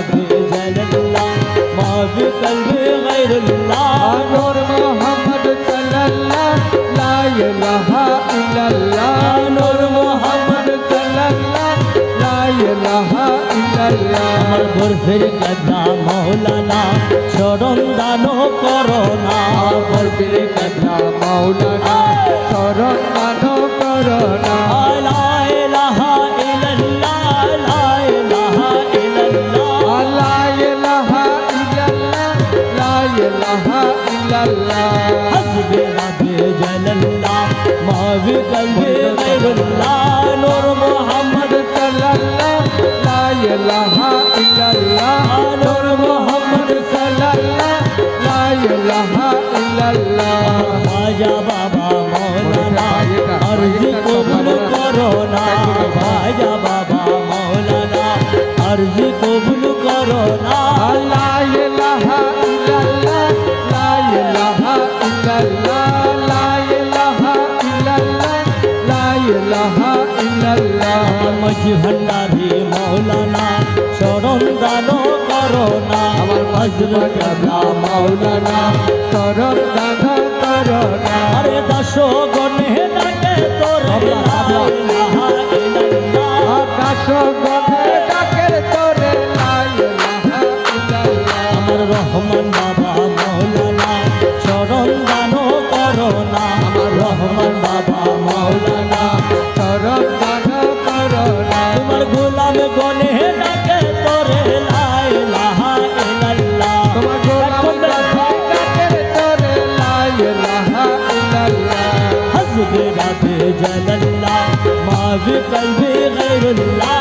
जल्लल्लाह मा भी कल्बी गैरुल्लाह नूर मोहम्मद सल्लल्लाह ला इलाहा इल्लल्लाह नूर मोहम्मद सल्लल्लाह ला इलाहा इल्लल्लाह আমার বরফের কাদা মাওলানা চরণ দান করো না বরফের কাদা মাওলানা চরণ দান করো না লা ইলাহা ইল্লাল্লাহ লা ইলাহা ইল্লাল্লাহ লা ইলাহা ইল্লাল্লাহ লা ইলাহা ইল্লাল্লাহ হাসবি রাব্বি জাল্লাল্লাহ মা বি কলবি গায়রুল্লাহ নূর মুহাম্মদ সাল্লাল্লাহ লা ইলাহা ইল্লাল্লাহ নূর মুহাম্মদ সাল্লাল্লাহ লা ইলাহা ইল্লাল্লাহ খাজা বাবা মাওলানা अर्ज कबूल करो ना खाजा बाबा मौलाना अर्ज कबूल करो ना ला इलाहा इल्लल्लाह ला इलाहा इल्लल्लाह ला इलाहा इल्लल्लाह ला इलाहा इल्लल्लाह আমার মাঝি ভান্ডারি মৌলানা চরণ দান করো না আমার হযরত আল্লাহ মাওলানা চরণ দান করো না আরে দাসো গনে ডাকে তোরে লা ইলাহা ইল্লাল্লাহ দাসো গনে ডাকে তোরে লা ইলাহা ইল্লাল্লাহ আমার রহমান বাবা মৌলানা চরণ দান করো না আমার রহমান বাবা মৌলানা চরণ দান করো না তোমার গোলাম গনে ডাকে তোরে লা ইলাহা ইল্লাল্লাহ তোমার গোলাম ডাকে তোরে লা ইলাহা ইল্লাল্লাহ হাসবি রাব্বি জাল্লাল্লাহ মা বি কলবি গায়রুল্লাহ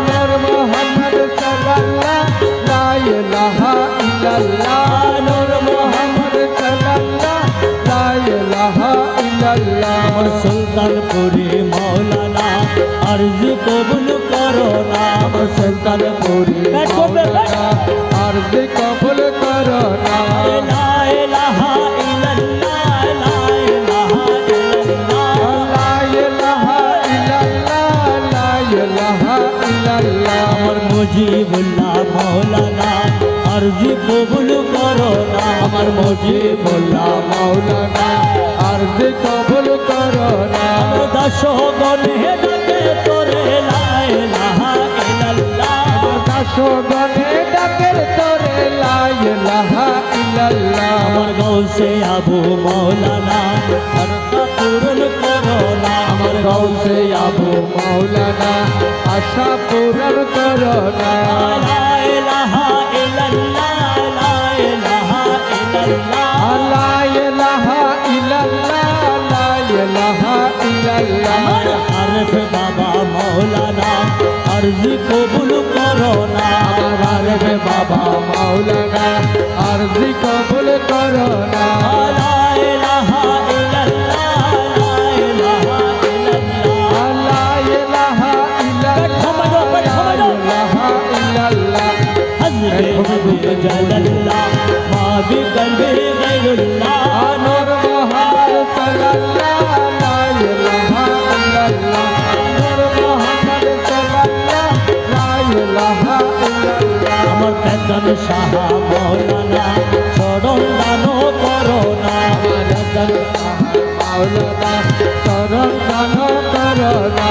নূর মুহাম্মদ সাল্লাল্লাহ লা ইলাহা ইল্লাল্লাহ নূর মুহাম্মদ সাল্লাল্লাহ লা ইলাহা ইল্লাল্লাহ আমার সুলতানপুরি মৌলানা अर्ज कबूल करो ना আমার সুলতানপুরি মাওলানা अर्ज কবুল করো না লা ইলাহা ইল্লাল্লাহ লা ইলাহা ইল্লাল্লাহ লা ইলাহা ইল্লাল্লাহ লা ইলাহা ইল্লাল্লাহ আমার মুজিবুল্লাহ মৌলানা अर्ज कबूल करो ना আমার মুজিবুল্লাহ মাওলানা अर्ज কবুল করো না দাসো গনে ডাকে তোরে লা ইলাহা ইল্লাল্লাহ দাসো গনে ডাকে তোরে লা ইলাহা ইল্লাল্লাহ আমার গৌসে আবু মৌলানা আশা পূরণ করো না আমার গৌসে আবু মাওলানা আশা পূরণ করো না লা ইলাহা ইল্লাল্লাহ লা ইলাহা ইল্লাল্লাহ লা ইলাহা ইল্লাল্লাহ লা ইলাহা ইল্লাল্লাহ আমার আরফ বাবা মৌলানা अर्ज कबूल करो ना আমার আরবে বাবা মাওলানা अर्ज কবুল করো না লা ইলাহা ইল্লাল্লাহ লা ইলাহা ইল্লাল্লাহ লা ইলাহা ইল্লাল্লাহ লা ইলাহা ইল্লাল্লাহ हज़रत अबू जल्लल्लाह मा भी कल्बे गैरुल्लाह নূর মুহাম্মদ সাল্লাল্লাহ লা ইলাহা ইল্লাল্লাহ নূর মুহাম্মদ সাল্লাল্লাহ লা ইলাহা ইল্লাল্লাহ আমার পেতন শাহ মৌলানা চরণ দান করো না আমার পেতন শাহ মাওলানা চরণ দান করো না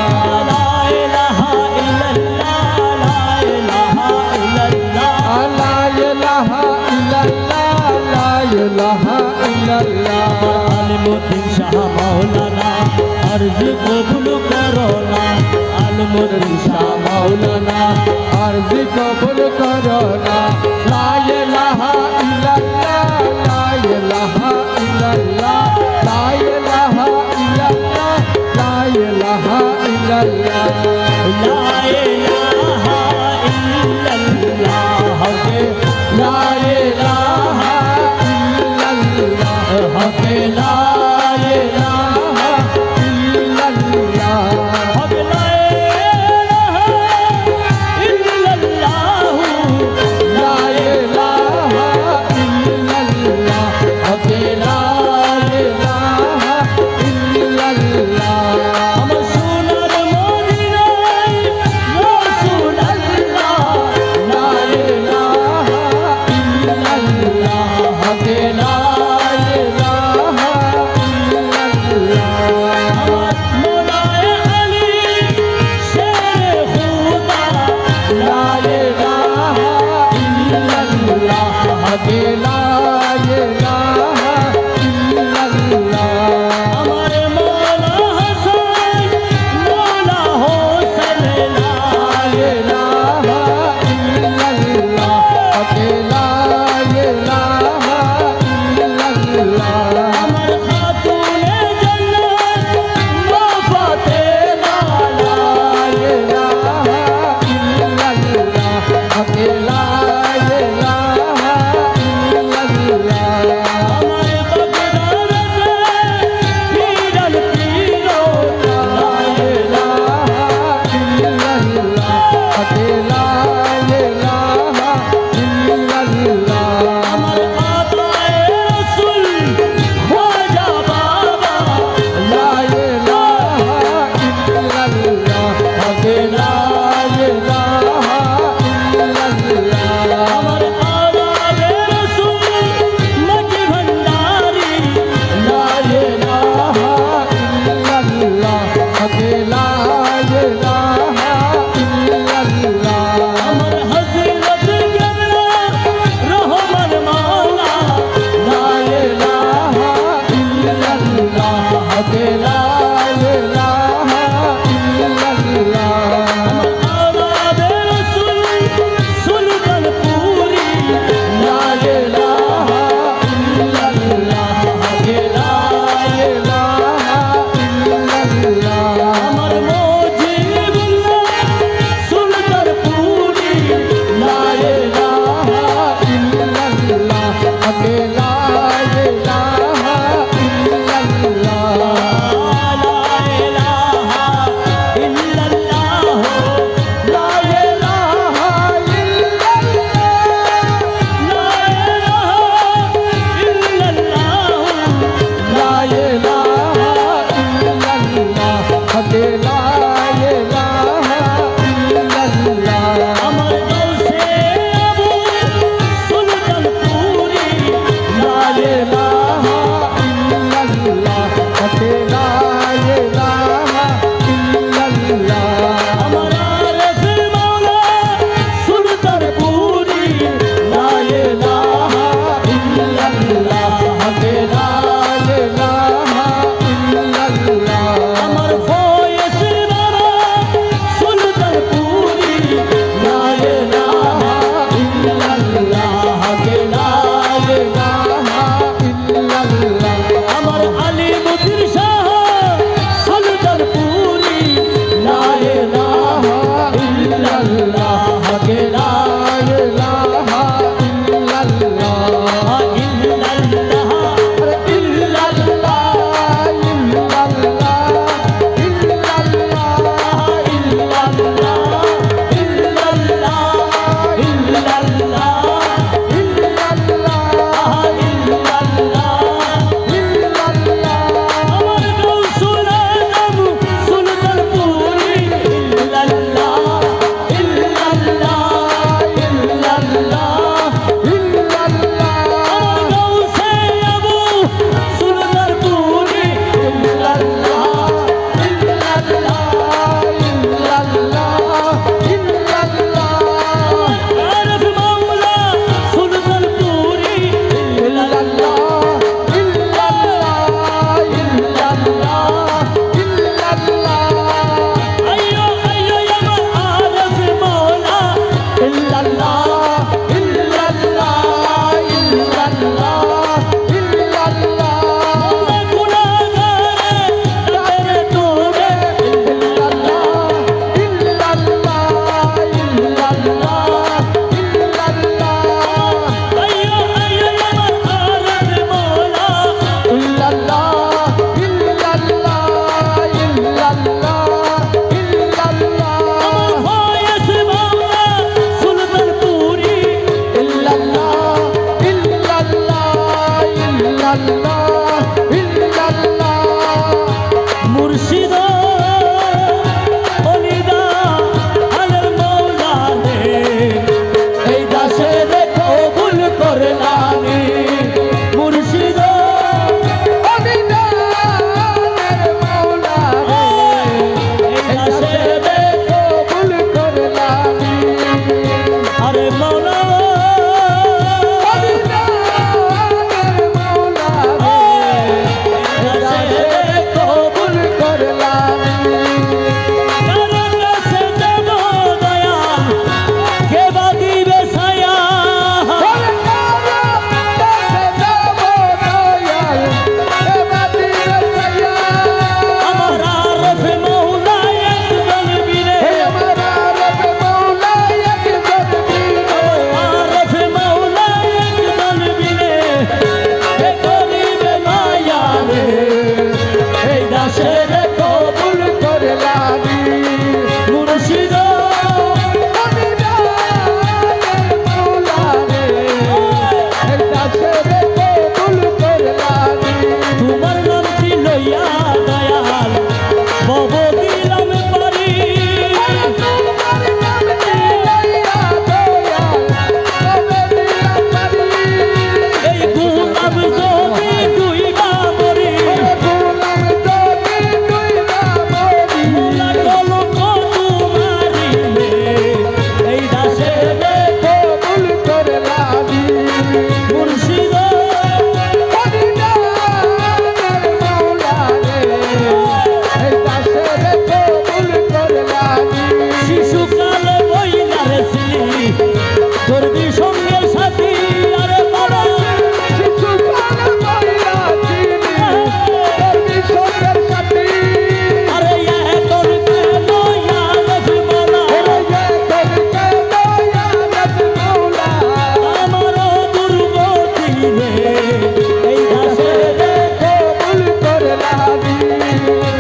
লা ইলাহা ইল্লাল্লাহ লা ইলাহা ইল্লাল্লাহ লা ইলাহা ইল্লাল্লাহ লা ইলাহা ইল্লাল্লাহ আলিমুদ্দিন শাহ মৌলানা अर्ज कबूल करो ना আলমুদ্দিন শাহ মাওলানা अर्ज কবুল করো না লা ইলাহা ইল্লাল্লাহ লা ইলাহা ইল্লাল্লাহ লা ইলাহা ইল্লাল্লাহ লা ইলাহা ইল্লাল্লাহ লা ইলাহা ইল্লাল্লাহ লা ইলাহা ইল্লাল্লাহ হকে লা ইলাহা ইল্লাল্লাহ হক লা ইলাহা ইল্লাল্লাহ লা ইলাহা ইল্লাল্লাহ হকে লা ইলাহা ইল্লাল্লাহ আমার সোনার মদিনায় রাসূলুল্লাহ লা ইলাহা মুর্শিদ তোমার নামটি লইয়া দয়াল বব দিলাম পারি এই গোলাপ যদি ডুইবা মরি মোলা কলঙ্ক তোমারিলে এই দাসে মুর্শিদ শিশুকালে বইলারে ছিলি করবি সঙ্গের সাথী আরে বাবা আরে এখন কেন ইয়ারফি মৌলা আমারও দুর্গতি রে এই দাসে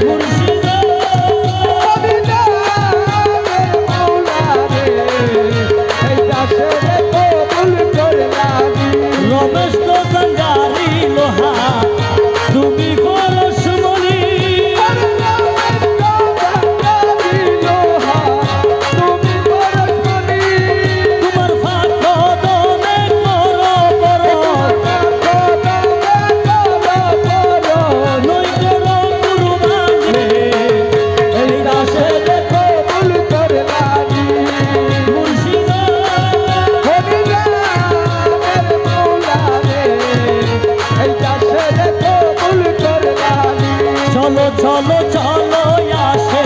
মুর্শিদ রমেশ তো সঞ্জারি লোহা তুমি পরশমণি তোমার ফাঁক দনে করো নই করো কুরবানি এই দাসে মুর্শিদ চলো চলো চলো আসে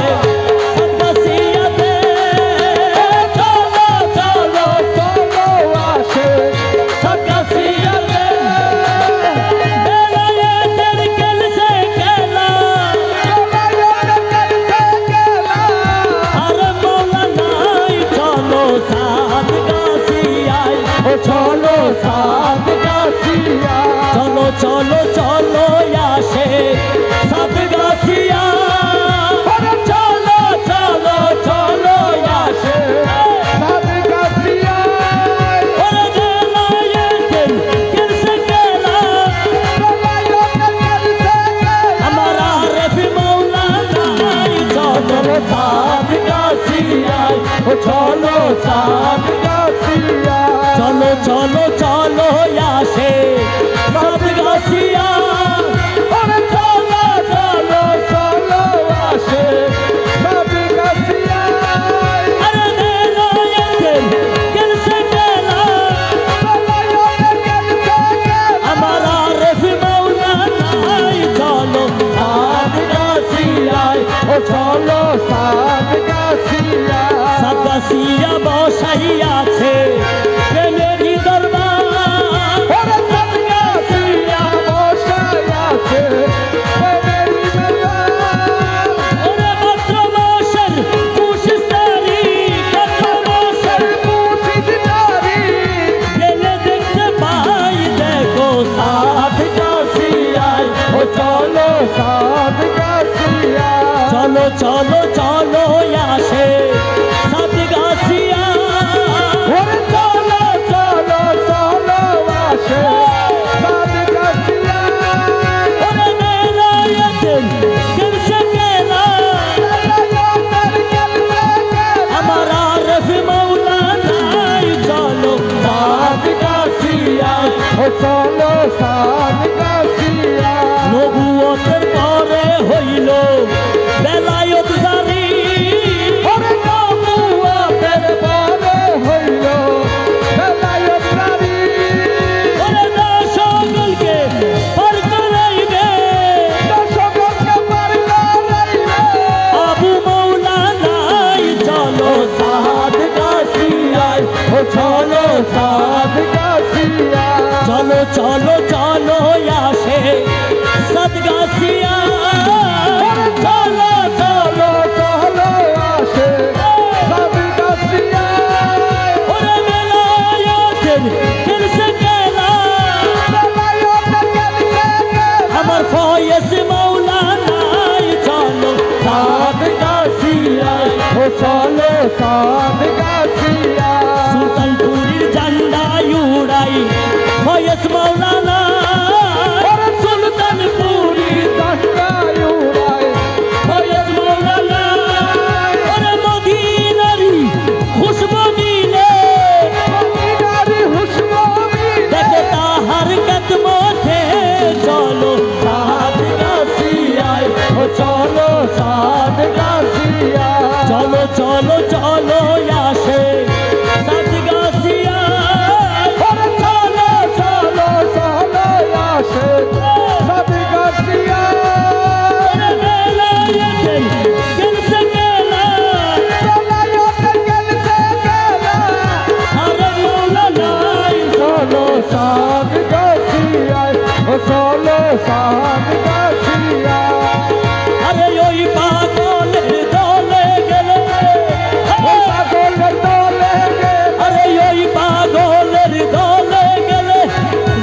সন্ন্যাসিয়াতে চলো চলো সন্ন্যাসিয়াতে বেলায়েতের কেলসে খেলা আর মৌলা নাই চলো সাত গাছিয়ায় চলো সাত চলো চলো চলো আসে সাত গাছিয়া চলো চলো চলো আসে ওরে বেলায়েতের কেলসে খেলা আমার আরেফি মৌলা নাই চলো সাত গাছিয়ায় চলো সাত চলো চলো চলো আসে সাত গাছিয়া আরে বেলায়েতের কেলসে খেলা আমার আরেফি মৌলা নাই চলো সাত গাছিয়ায় চলো সাত গাছিয়া সাত গাছিয়া বসাইয়াছে প্রেমেরই দরবার ওরে ভাদ্র মাসের 25 তারিখ গেলে দেখতে পাই দেখো সাত গাছিয়ায় চলো সাত গাছিয়া চলো চলো চলো আসে সাত গাছিয়া চলো চলো চলো আসে সাত গাছিয়া ওরে বেলায়েতের কেলসে খেলা আমার আরেফি মৌলা নাই চলো সাত গাছিয়া চলো সাত গাছিয়া নবুয়তের পরে হইল বেলায়েত জারি নবুয়তের পরে হইল বেলায়েত জারি ওরে সকলকে পার করাইবে আবু মৌলা নাই চলো সাত গাছিয়ায় চলো সাত গাছিয়া চলো চলো চলো আসে সাত গাছিয়া চলো চলো চলো আসে সাত গাছিয়া ওরে বেলায়েতের কেলসে খেলা আমার ফয়েজ মৌলা নাই চলো সাত গাছিয়া চলো সাদ গাছিয়া সুলতানপুরের ঝান্ডা উড়াই ফয়েজ মাওলানা সুলতানপুরি ঝান্ডা উড়াই ফয়েজ মাওলানা ওরে মদিনারি খুশবু মিলে মদিনারি খুশবু মিলে দেখো তাহার কদমতে চলো সাদ গাছিয়ায় ও চলো সাদ গাছিয়া চলো চলো চলো আসে সাদ গাছিয়ায় ওরে চলো চলো চলো আসে সাদ গাছিয়া ওরে বেলায়েতেন গেলসে গেলা বেলায়েতে গেলসে গেলা আরে মাওলানাই চলো সাদ গাছিয়া ও চলো সাদ গাছিয়া আরে ওই পাগলের দলে গেলে পাগল দলে গেলে আরে ওই পাগলের দলে গেলে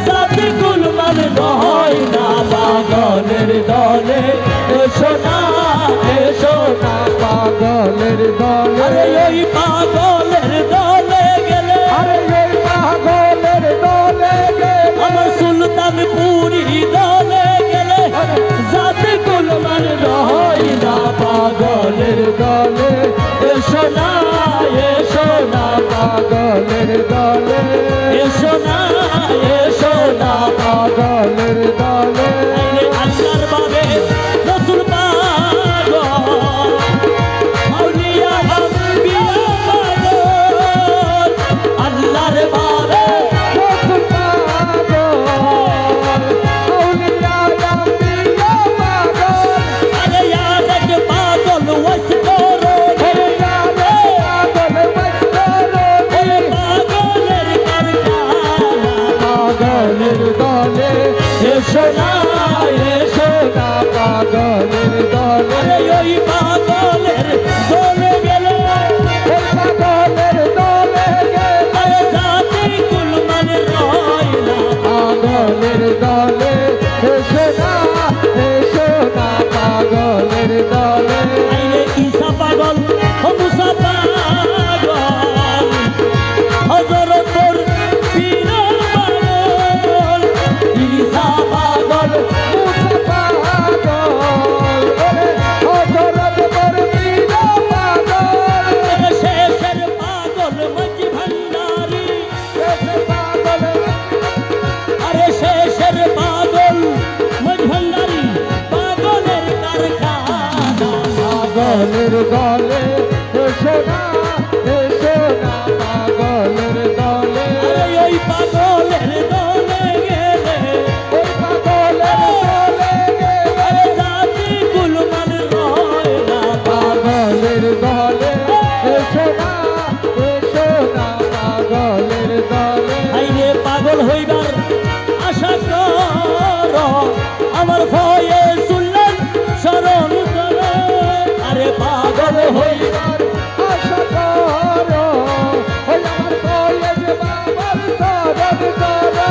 জাতি গুলমান হয় না পাগলের দলে এসো না এসো না পাগলের দলে আরে ওই পাগলের দলে গেলে আরে এই পাগলের দলে গেলে আমার সুলতানপুরি দলে গেলে জাতি গুলমান হয় না পাগলের দলে এসো না পাগলের দলে এসো না পাগলের দলে আইলে আল্লাহর বাবে রসুল পাগল আউলিয়া আম্বিয়া পাগল আল্লাহর বাবে রসুল পাগল আউলিয়া আম্বিয়া পাগল আরে ইয়াদেক পাগল ওয়াস করো ওরে যাবে পাগল মস্করো ওরে পাগলের কারখানা পাগলের দলে এসো না পাগলের দলে আরে ওই পাগলের দলে গেলে ওই পাগলের দলে গেলে আরে জাতি গুলমান রয় না পাগলের দলে এসো না পাগলের দলে আইলে ঈসা পাগল ও মুসা পাগল হযরতপুর পীর পাগল ঈসা পাগল মুসা পাগল ওরে হযরত বরপীর পাগল আরে শেষের পাগল মজি ভান্ডারি এসে পাগল আরে শেষের পাগল মজি ভান্ডারি পাগলের কারখানা পাগলের দলে এসো না পাগলের দলে আরে ওই পাগলের দলে গেলে ওই পাগলের দলে গেলে আরে জাতি গুলমান রয় না পাগলের দলে এসো না পাগলের দলে আইনে পাগল হইবার আশা কর আমার ভয়ে শুনলেন শরণ কর আরে পাগল হইবার আশা করো ওই আমার কলেজ বাবার শরণ করো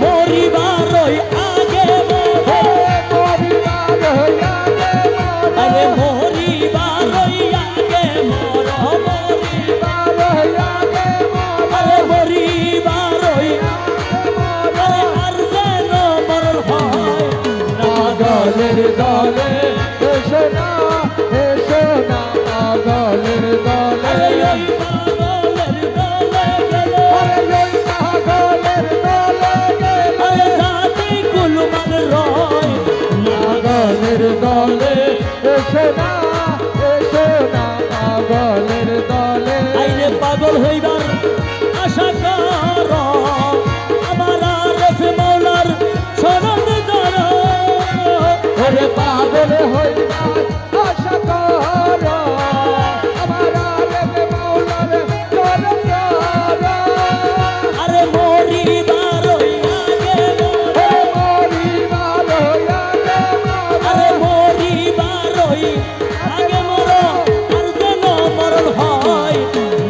মরিবার ওই আগে মরে পরিবার হইয়া আরে মরিবার ওই আগে মর পরিবার হইয়া আরে মরিবার ওই আরে আর যেন মরণ হয় না পাগলের দলে এসো না পাগলের দলে আরে ওই পাগলের দলে গেলে ওরে ওই পাগলের দলে গেলে আরে জাতি গুলমান রয় না পাগলের দলে এসো না পাগলের দলে আইনে পাগল হইবার আশা কর আমার আরফ মাওলার শরণ কর ওরে পাগল হইবার আশা করো আমার আলেম মাওলার চরণ করো আরে মরিবার ওই আগে মরে পরিবার হইয়া আরে মরিবার ওই আগে মর আর যেন মরণ হয়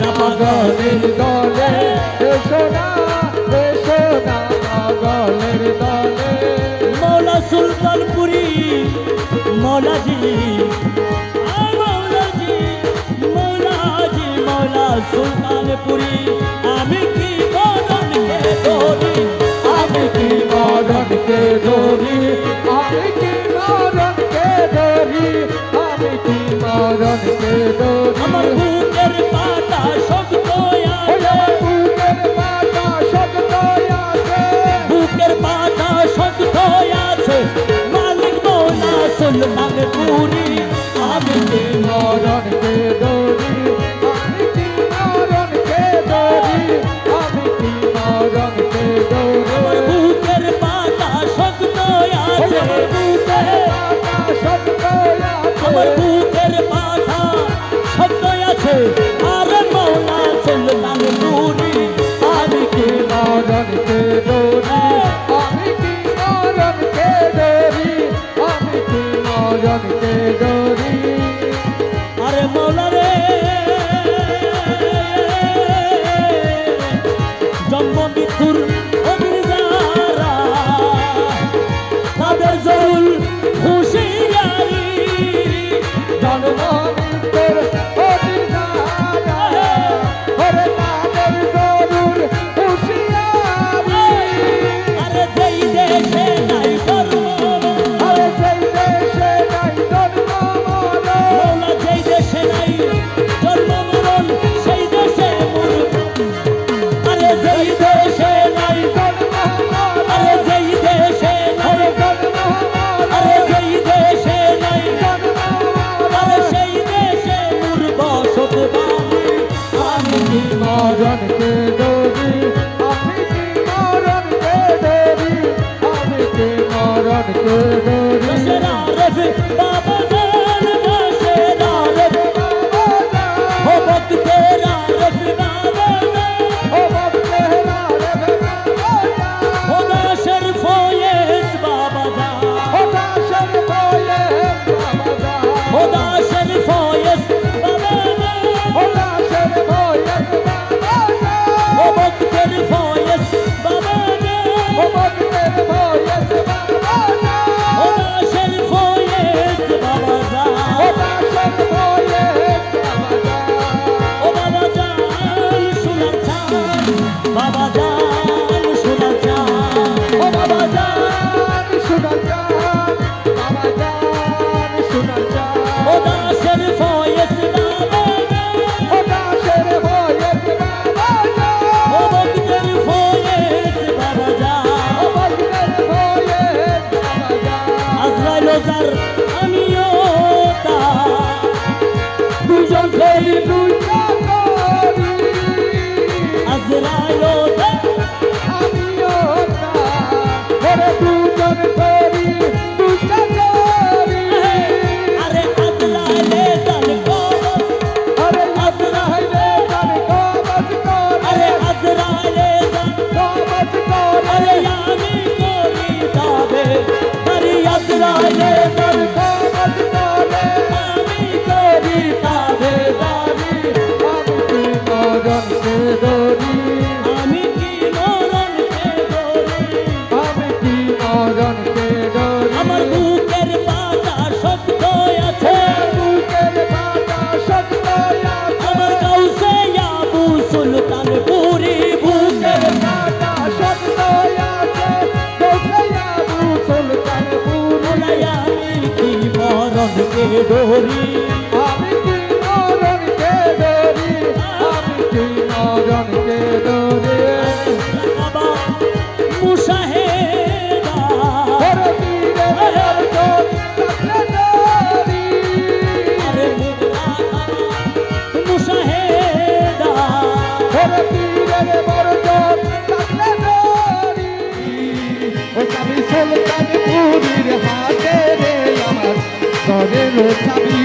না পাগলের পাগলের দলে এসো না পাগলের দলে মৌলা সুলতানপুরি মৌলাজি মৌলাজি মৌলা সুলতানপুরি আমি কি মরণকে ধরি আমি কি মরণকে ধরি আমি কি মরণকে ধরি আমি কি মরণকে ধরি আমার বুকের পাতা শক্ত আছে বুকের পাতা শক্ত আছে বুকের পাতা শক্ত আছে মালিক মৌলা সুলতানপুরি আমি কি মরণকে ধরি আমি কি মরণকে ধরি আমি কি মরণকে ধরি আমার বুকের পাতা শক্ত আছে আমার বুকের পাতা শক্ত আছে আরে মৌলা সুলতানপুরি আমি কি মরণকে ধরি আমি কি মরণকে ধরি আমি কি মরণকে ধরি আরে মৌলা রে জন্ম মৃত্যুর অভিযারা তাদের জরুল হুঁশিয়ারি জন্ম মৃত্যুর অধিকারা ওরে তাদের জরুর হুঁশিয়ারি আরে যেই দেশে নাই ধর্ম আরে সেই দেশে নাই জন্ম মরণ মৌলা যেই দেশে নাই জন্ম মরণ সেই দেশে মরণ আরে যেই দেশে নাই জন্ম মরণ আরে যেই দেশে নাই আরে যেই দেশে নাই আরে সেই দেশে মোর বসত বাড়ি আমি কি মরণকে ধরি আমি কি মরণকে ধরি আমি কি মরণকে ধরি দশেরা রফি বাবা জান দশেরা রফি ও ভক্তেরা রফি বাবা জান ও ভক্তেরা রে বাবা ও দাসের ফয়েজ বাবা জান ও দাসের বয়ে বাবা ও দাসের ফয়েজ বাবা জান ও দাসের বয়ে বাবা ও ভক্তের ফয়েজ বাবা জান ও ভক্তের বয়ে বাবা ও দাসের ফয়েজ বাবা জান ও দাসের বয়ে বাবা ও বাবা জান সোনার চাঁদ বাবা জান সোনার চাঁদ ও বাবা জান সোনার চাঁদ বাবা জান সোনার চাঁদ ও দাসের ফয়েজ বাবা জান ও দাসের বয়ে বাবা ও ভক্তের ফয়েজ বাবা জান ও ভক্তের বয়ে বাবা আজরাইল ওজার আমিও তার দুজন এই দুইটা করি আজরাইল ওজার আমিও ওরে দুজন করি দুইটা করি আরে আজরাইলে জান কবর আরে আজরাইলে জান কবজ করে আরে আজরাইলে জান কবজ করে আরে আমি করি যাবে তারি আজরাইলে জান কবজ করে আমি করি যাবে দাবি আমি কি মরণকে ধরি আমি কি মরণকে ধরি আমি কি মরণকে ধরি আমার বুকের পাতা শক্ত আছে বুকের পাতা শক্ত আছে আমার গাউসে আবু সুলতানপুরি বুকের পাতা শক্ত আছে গোসাইয়া আবু সুলতানপুর পাতায় আমি কি মরণকে ধরি আমি কি মরণকে ধরি আমি কি মরণকে ধরি বাবা মুশাহেদা ওরে বীরে অর্জুন থাকলে ধরি আরে মুশাহেদা ওরে বীরে অর্জুন থাকলে ধরি ও স্বামী সুলতানপুরীর হাতে রে আমার ঘরের চাবি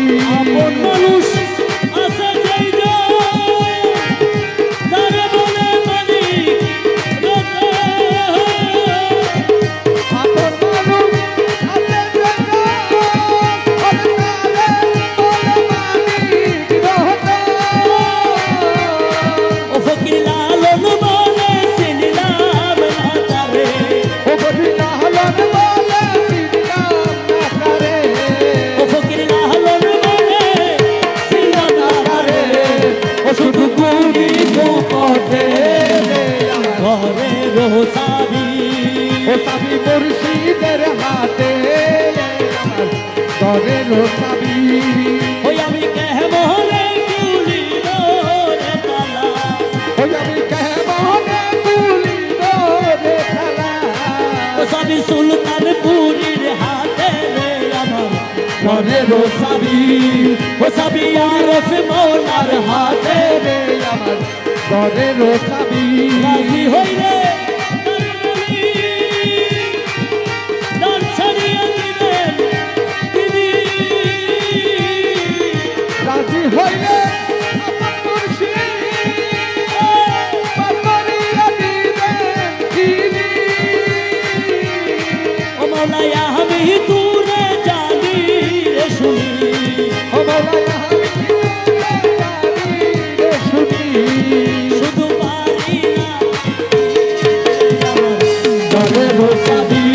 মুর্শিদের হাতে আমার ঘরের চাবি ওই আমি কেমনে খুলিব রে তালা ওই আমি কেমনে তুলিব রে খেলা ও চাবি সুলতানপুরীর হাতে রে আমার ঘরের চাবি ও চাবি আরফ মৌলার হাতে রে আমার ঘরের চাবি রাজি হইলে দান ছাড়িয়া দিবেন তিনি রাজি হইলে আমার মুর্শিদ পাতরিয়া দিবেন তিনি ও মৌলাই আমি দূরে জানি রে শুনি ও মৌলানা আমি জানি রে শুনি শুধু পারি না ঘরের চাবি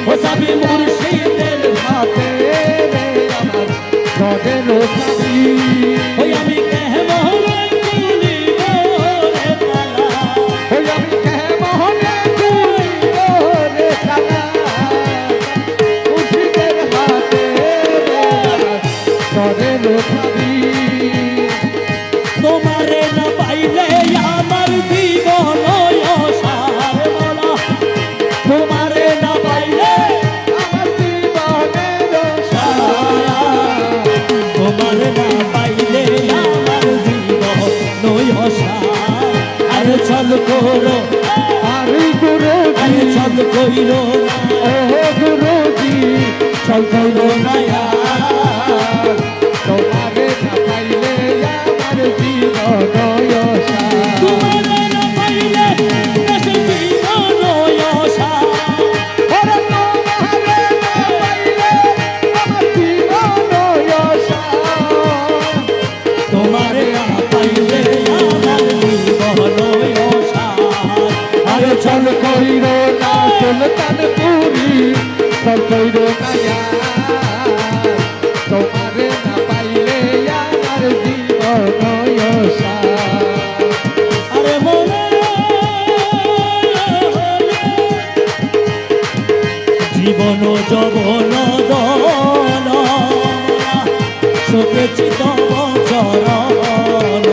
ও চাবি মুর্শিদের হাতে রে আমার ঘরের চাবি ওই আমি কেমনে খুলিব রে তালা ওই আমি কেমনে তুলিব রে খেলা মুর্শিদের হাতে রে আমার ঘরের চাবি তোমারে না পাইলে আমার জীবন অসার বলা তোমারে না পাইলে আমার জীবনের সারা তোমারে না পাইলে আমার জীবন অসার আর চল করো আর আর গুরুজি চল কইর ও গুরুজি চল কইর মায়া তোমারে না পাইলে আমার জীবন সারা তোমারে না পাইলে দেশের জীবন অসার ওরে তোমারে না পাইলে আমার জীবন সারা তোমারে না পাইলে আমার জীবন অসার আর চল কইর না সুলতানপুরি চল কইর না তোমারে না পাইলে আমার জীবন সারা আরে মনে জীবন যবন দন শোকেছি তব চরণ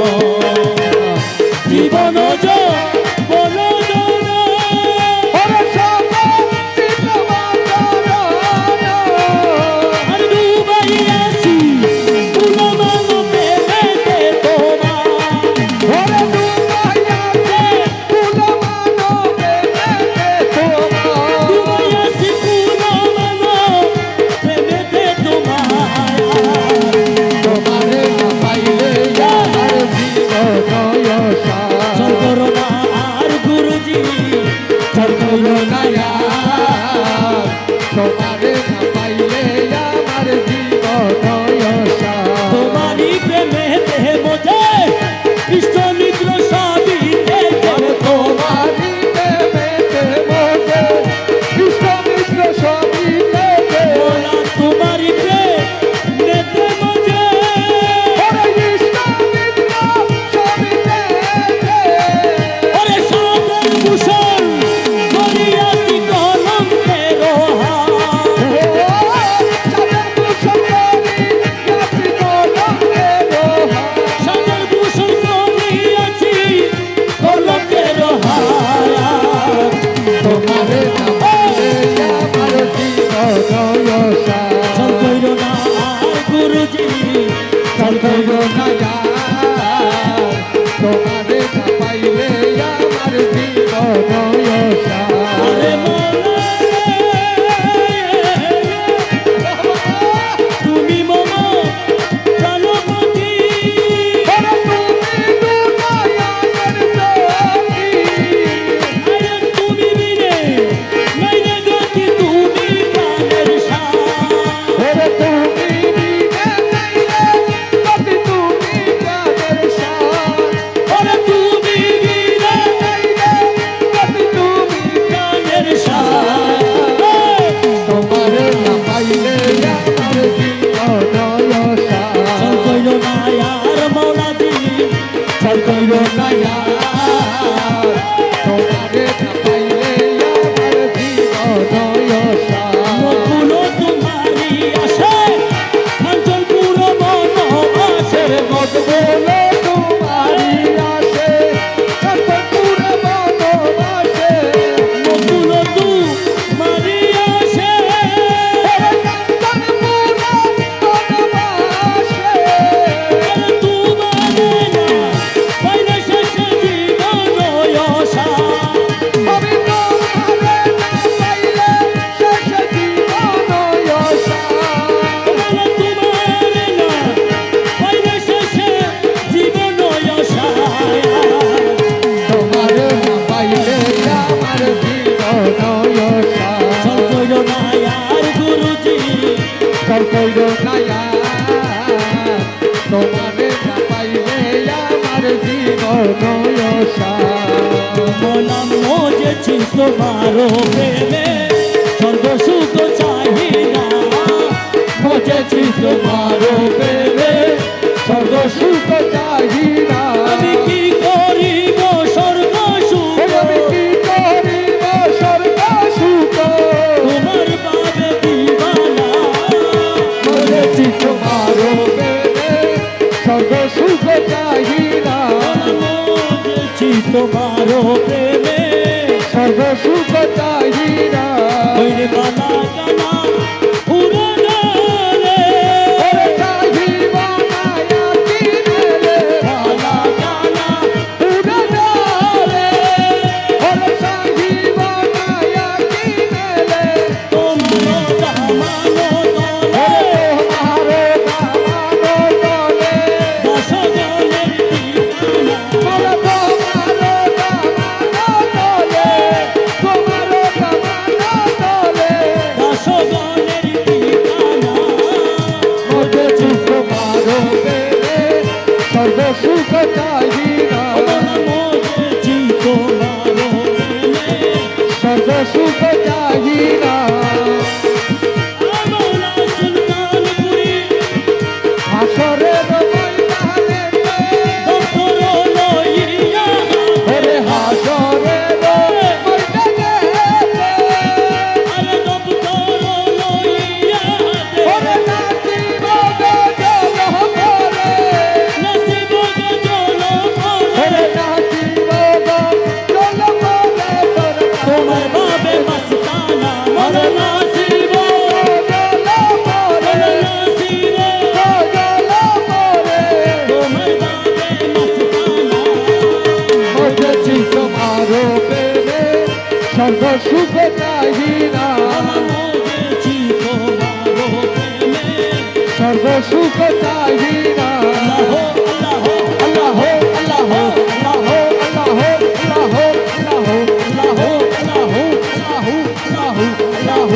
জীবন যবন দন ওরে সবে চিতবাদন আর ডুবাইয়াছি তুলমান প্রেমেতে তোমার ওরে দুবাইয়াতে কুলমানো বেতে তোমার ডুবাইয়াছি তুলমান প্রেমেতে তোমার তোমারে না পাইলে আমার জীবন সারা চল করো না আর গুরুজি চল করো না তোমারে না পাইলে আমার জীবন সারা তোমারই প্রেমে দেহ বোঝে ইষ্ট মিত্র সবই দেখে তোমারি দেবেতে মোদে বিশ্বমিত্র সবই দেবে মোলা তোমারই প্রেমে দেহ বোঝে ওরে বিশ্বমিত্র সবই দেবে ওরে সাদের ভূষণ করিয়াছি কলঙ্কের হাত সাদের মুসলমানি জাতি কলঙ্কের হাত সাদের ভূষণ করিয়াছি কলঙ্কের হাত তোমারে না পাইলে আমার জীবন সারা চল কইরো না আর গুরুজি চল কইরো না তোমারে না পাইলে আমার জীবন সারা আরে মনে তুমি মম প্রাণপতি আরে তুমি বিনে নাইরে গতি তুমি প্রাণের সার ওরে তুমি বিনে প্রাণের সার চল কইরো না আর মৌলাজি চল কইরো না তোমারে না পাইলে আমার জীবন আমার জীবন মৌলা মজেছি তোমারও প্রেমে স্বর্গ সুখ চাহি না মজেছি তোমারও প্রেমে স্বর্গ সুখ চাহি না আমি কি করিব স্বর্গ সুখ আমি কি করিব স্বর্গ সুখ তোমার বাবে দিবানা মজেছি তোমারও প্রেমে স্বর্গ সুখ চাহি না মজেছি তোমারও প্রেমে স্বর্গ সুখ চাহি না ওই রে কালা কালা উড়ানা রে ওরে চাহিবা মায়া কিনেলে কালা কালা উড়ানা রে ওরে চাহিবা মায়া কিনেলে তোমার দামানো তলে ওরে তোমারে দামানো তলে দশ জনের ঠিকানা ওরে তোমারে দামানো তলে তোমারে দামানো তলে দশ জনের ঠিকানা মজেছি তোমারো প্রেমে স্বর্গ সুখ চাহি না মজেছি তোমারও প্রেমে স্বর্গ সুখ চাহি না মৌলা সুলতানপুরি হাসরের ময়দানেতে দপ্তর লইয়া ওরে হাসরের ময়দানেতে আরে দপ্তর লইয়া ওরে নাচিব গজল করে নসিব গজল করে ওরে নাচিব গজল করে তোমার বাবে মস্তানা মন নাসিব গজল করে মন নাসিব গজল করে তোমার বাবে মস্তানা মজেছি তোমারো প্রেমে স্বর্গ সুখ চাহি না মজেছি তোমারও প্রেমে স্বর্গ সুখ চাহি না আল্লাহ আল্লাহ আল্লাহ আল্লাহ আল্লাহ আল্লাহ আল্লাহ আল্লাহ আল্লাহ আল্লাহ আল্লাহ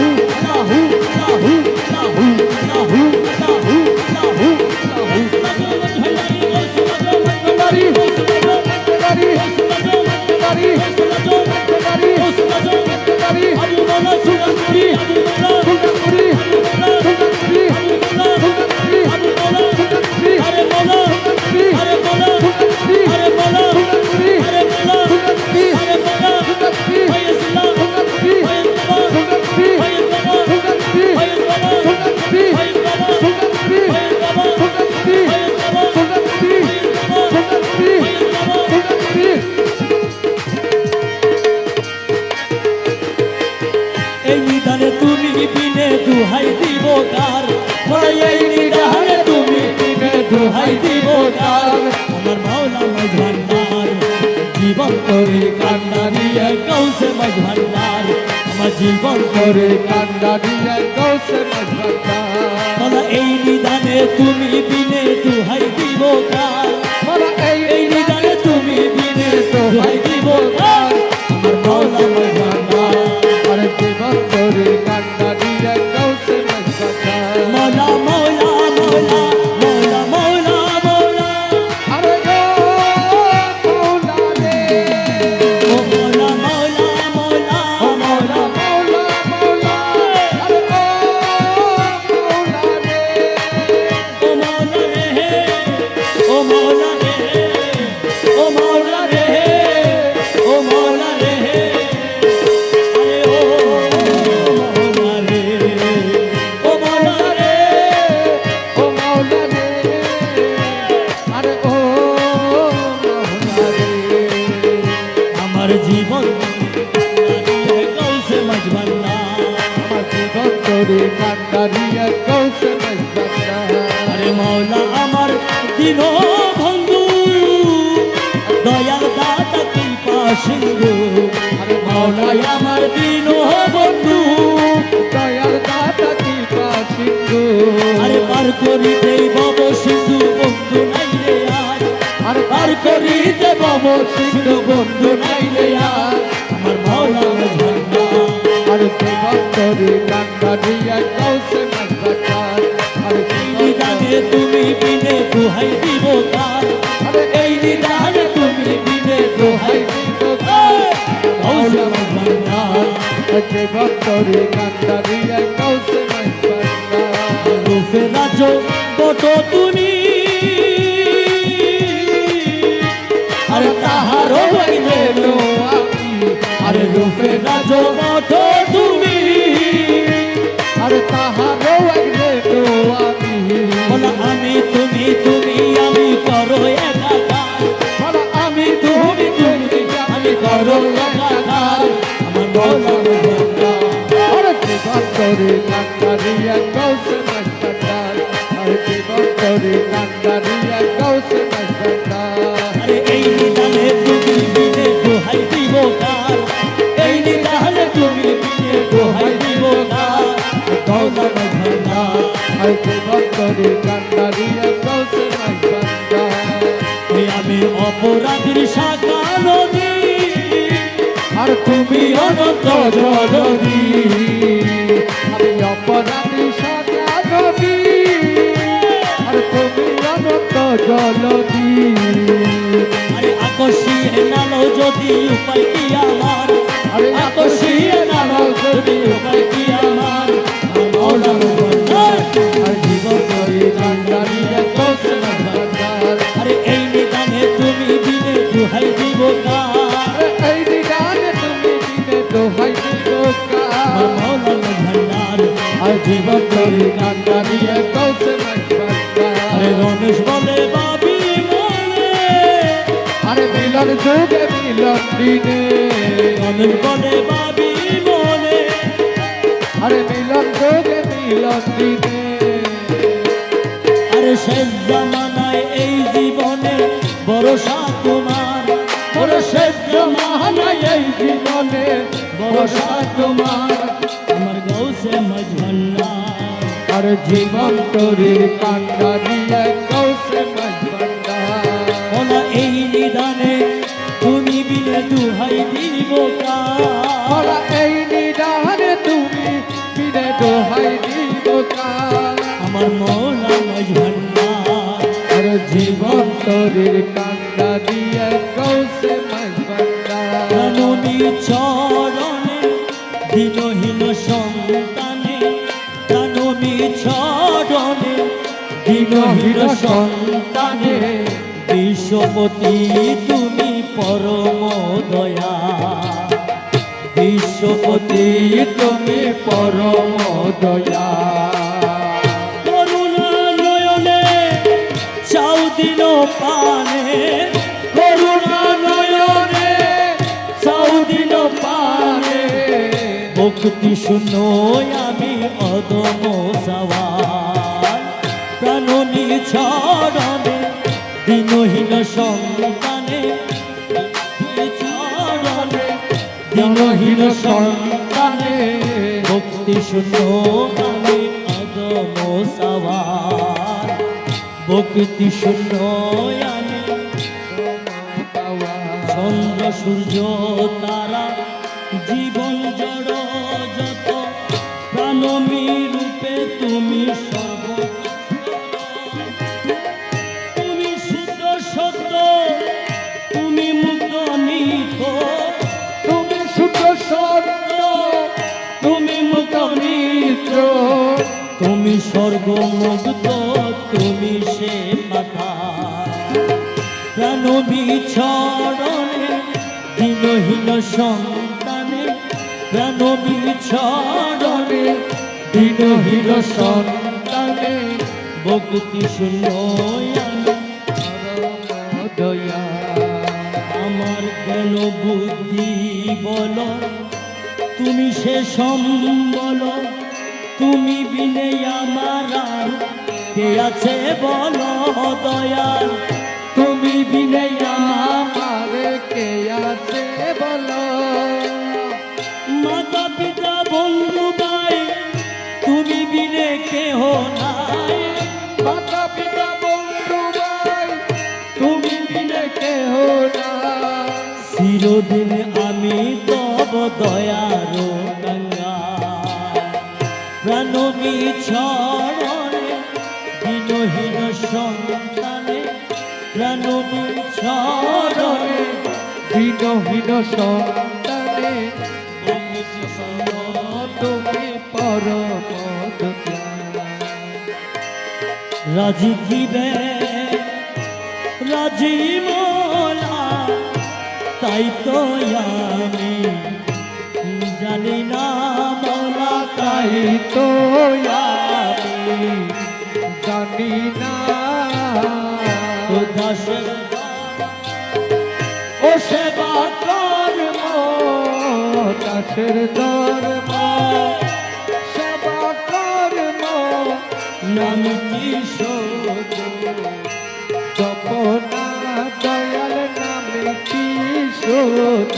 এই নিদানে তুমি বিনে দুহাই দিব কার এই নিদানে তুমি বিনে দুহাই দিব কার আমার মাওলা মজভান্ডার জীবন করে কান্দারিয়া কৌশে মজভান্ডার আমার জীবন করে কান্দারিয়া কৌশে মজভান্ডার মাওলা এই নিদানে তুমি বিনে দুহাই দিব কার এই নিদানে তুমি বিনে দুহাই দিব কার আমার মাওলা মজভান্ডার আর জীবন করে কান্দারিয়া কৌশে মজভান্ডার মৌলা মৌলা মৌলা মৌলা মৌলা মৌলা আরে গো মৌলা রে ও মৌলা মৌলা মৌলা মৌলা মৌলা মৌলা আরে গো মৌলা রে ও মৌলা রে ও মৌলা রে ও মৌলা রে ও মৌলা রে আরে ও মৌলা রে ও মৌলা রে ও মৌলা রে আরে ও মৌলা রে আমার জীবন কৌশে মজবান্না আমার জীবন করে কান্দারিয়া কৌশে মজভান্ডার আরে মৌলা আমার দিন বন্ধু দয়াল দাতা কৃপা সিন্ধু আরে মৌলাই আমার দিন বন্ধু দয়াল দাতা কৃপা সিন্ধু আরে পার করিতে ভব সিন্ধু বন্ধু নাই রে আর আরে পার করিতে ভব সিন্ধু বন্ধু নাই রে আর আমার মৌলা মজভান্না আর জীবন করে কান্দারিয়া কৌশে মজভান্ডার আর এই নিদানে তুমি বিনে দুহাই দিব কার আরে এই নিদানে জীবন তোরে কান্দারি কৌশে নাই বান্দা রূপে রাজ বট তুমি আরে তাহারও ভাইরে লো আমি আরে রূপে রাজ বট তুমি আরে তাহারও একরে তো আমি বলা আমি তুমি তুমি আমি করো একাকার বলো আমি তুমি তুমি আমি করো একাকার আমার মৌলা মজভান্ডার আরে জীবন তোরে কান্দারি কৌশে নাই বান্দা আরে জীবন তোরে কান্দারি কৌশে নাই বান্দা আরে এই নিদানে তুমি বিনে দোহাই দিব কার এই নিদানে তুমি বিনে দোহাই দিব কার মৌলা মজভান্ডার আর জীবন তোরে কান্দারি কৌশে নাই বান্দা এই আমি অপরাধীর শাখা নদী আর তুমি অনন্ত জলধি আমি অপরাধী সাজা নদী আর তুমি অনন্ত জলদি আরে আকর্ষিয়ে নালো যদি উপায় কি আমার আরে আকর্ষিয়ে নালো যদি উপায় কি আমার মৌলা মজভান্ডার আর জীবন করে কান্দারি কৌশে নাই বান্দার আরে এই নিদানে তুমি বিনে দোহাই দিব কার এই দিগানে তুমি দিনে দোহাই দিব আমার মৌলা মজভান্ডার আর জীবন করে কান্দারি কৌশে নাই বান্দার আরে রমেশ বলে বাবি মনে আরে মিলন যুগে মিলন দিনে রমেশ বলে বাবি মনে আরে মিলন যুগে মিলন দিনে আরে শেষ জামানায় এই জীবনে ভরসা তোমার ওর শেষ জামানায় এই জীবনে ভরসা তোমার আমার গৌসে মজভান্ডার আর জীবন তোরে কান্দারি কৌশে মজবন্দা ওলা এই নিদানে তুমি বিনে দুহাই দিব কার ওরা এই নিদানে তুমি বিনে দোহাই দিব আমার মৌলা মজভান্ডার আর জীবন তোরে কান্দারি কৌশে মজবন্দা কানুনি চরণে দিনহীন সন্তানে কানুনি চরণে দিনহীন সন্তানে বিশ্বপতি তুমি পরম দয়া বিশ্বপতি তুমি পরম দয়া করুণা নয়নে চাও দিন পানে করুণা নয়নে চাও দিন পানে ভক্তি শূন্য আমি অদম সওয়াল প্রাণনী ছড়নে দিনহীন সন্তানে ছড়নে দিনহীন সন্তানে ভক্তি শূন্য আমি অদম সওয়াল ভক্তি শূন্য আমি চন্দ্র সূর্য তারা জীবন জড় যত প্রাণমী রূপে তুমি তুমি শুদ্ধ সত্য তুমি মুক্ত নিত তুমি শুদ্ধ সত্য তুমি মুক্ত নিত তুমি স্বর্গমুক্ত তুমি সে মাতা প্রাণবী ছড়নে দিনহীন সন্তানে প্রাণবী ছড়নে দিনহীন সন্তানে ভক্তি শূন্য দয়া আমার জ্ঞান বুদ্ধি বল তুমি সে সম্বল তুমি বিনে আমার আর কে আছে বল দয়াল তুমি বিনে আমার আমার কে আছে বলো মাতা পিতা বন্ধু ভাই তুমি বিনে কেহ নাই মাতা পিতা বন্ধু ভাই তুমি বিনে কেহ না চিরদিন আমি তব দয়ার গঙ্গা প্রাণবী ছড়নে দিনহীন সন্তানে প্রাণবী ছড়নে দিনহীন সন্তানে ভক্তি শূন্য রাজি কিবে রাজি মোলা তাই তো আমি জানি না মৌলা তাই তো আমি জানি না ও দাসের ও সেবা কর্ম দাসের ধর্ম সেবা কর্ম নাম কি শোধ জপনা দয়াল নামে কি শোধ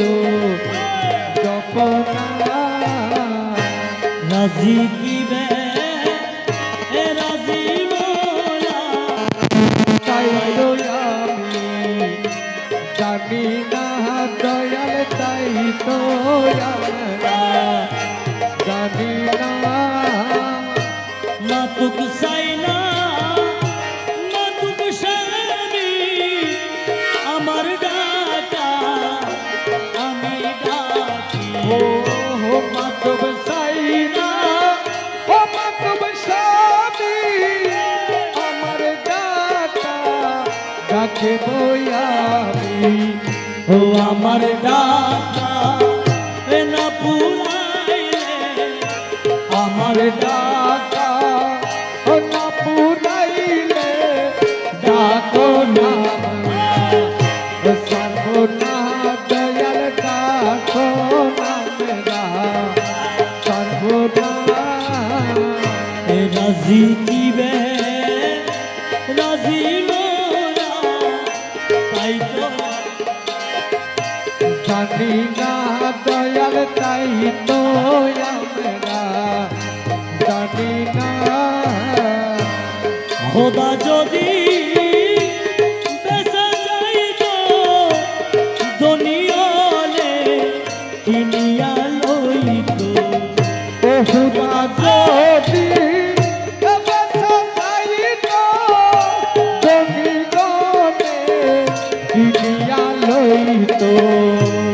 জপনা রাজি কিবে এ রাজি মোলা তাই তো আমি জানি না দয়াল তাই তো আমরা জানি না মাতুক সাইনা মাতুক স্বামী আমার ডাকা আমি ডাকি ও মাধব সাইনা ও মাধব স্বামী আমার দাতা ডাকে বয়ামি ও আমার ডাকা এ না পুরাইলে আমার দাতা ও না পুরাইলে ডাকো নাম সর্বনা দয়াল ডাকো নামেরা সর্বনা এ রাজি কিবে রাজি মোরা তাই তো জানি না দয়াল তাই তো আমরা জানি না খোদা যদি বেঁচে যাইতো দুনিয়ালে কিনিয়া লইতো ও খুদা যদি বেঁচে যাইতো জমিনে কিনিয়া লইতো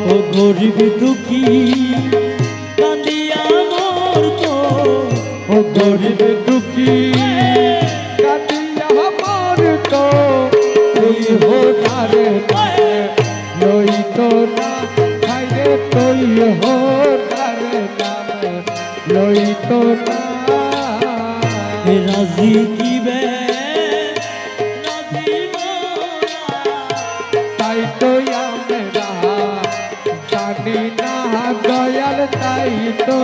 ও গরিব দুঃখী কান্দিয়া মরতো ও গরিব দুঃখী কাটিয়া মরতো তুই হোদারে লইতো না খাইরে তুই হোদারে নাম লইতো না এ রাজি কিবে রাজি মোরা তাই তো আমরা জানি না দয়াল তাই তো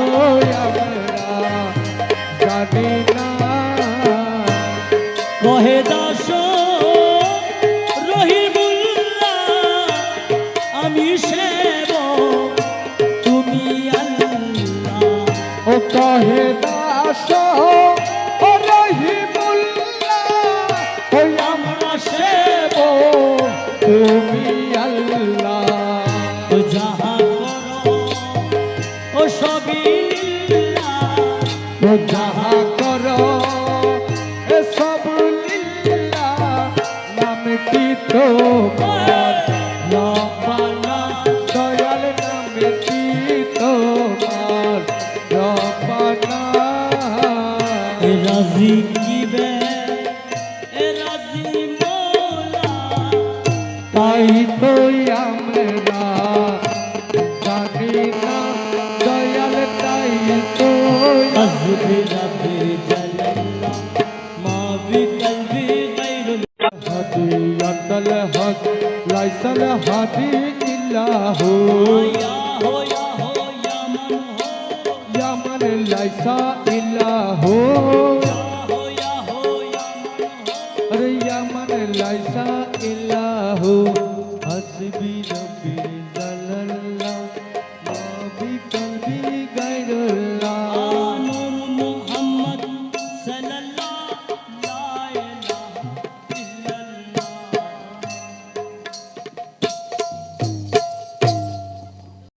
আমরা জানি না কহে দাস রহিমুল্লাহ আমি সেবক তুমি আল্লাহ ও কহে দাস ও রহিমুল্লাহ ওই আমরা সেব তুমি আল্লাহ ও যাহা করো ও সবই লিল্লাহ ও যাহা করো এ সব লীলা নাম কি তোমার রব্বানা দয়াল নাম কি তোমার রব্বানা এ রাজি কিবে এ রাজি মোলা তাই তো আমরা জানি না দয়াল তাই তো আজবে রাতে জালাল্লাহ মা বিকলবি গায়রুল হাদি আতল হক লাইসাল হাদি ইল্লাহু ইয়া হো ইয়া হো ইয়া মান হো ইয়া মান লাইসা ইল্লাহু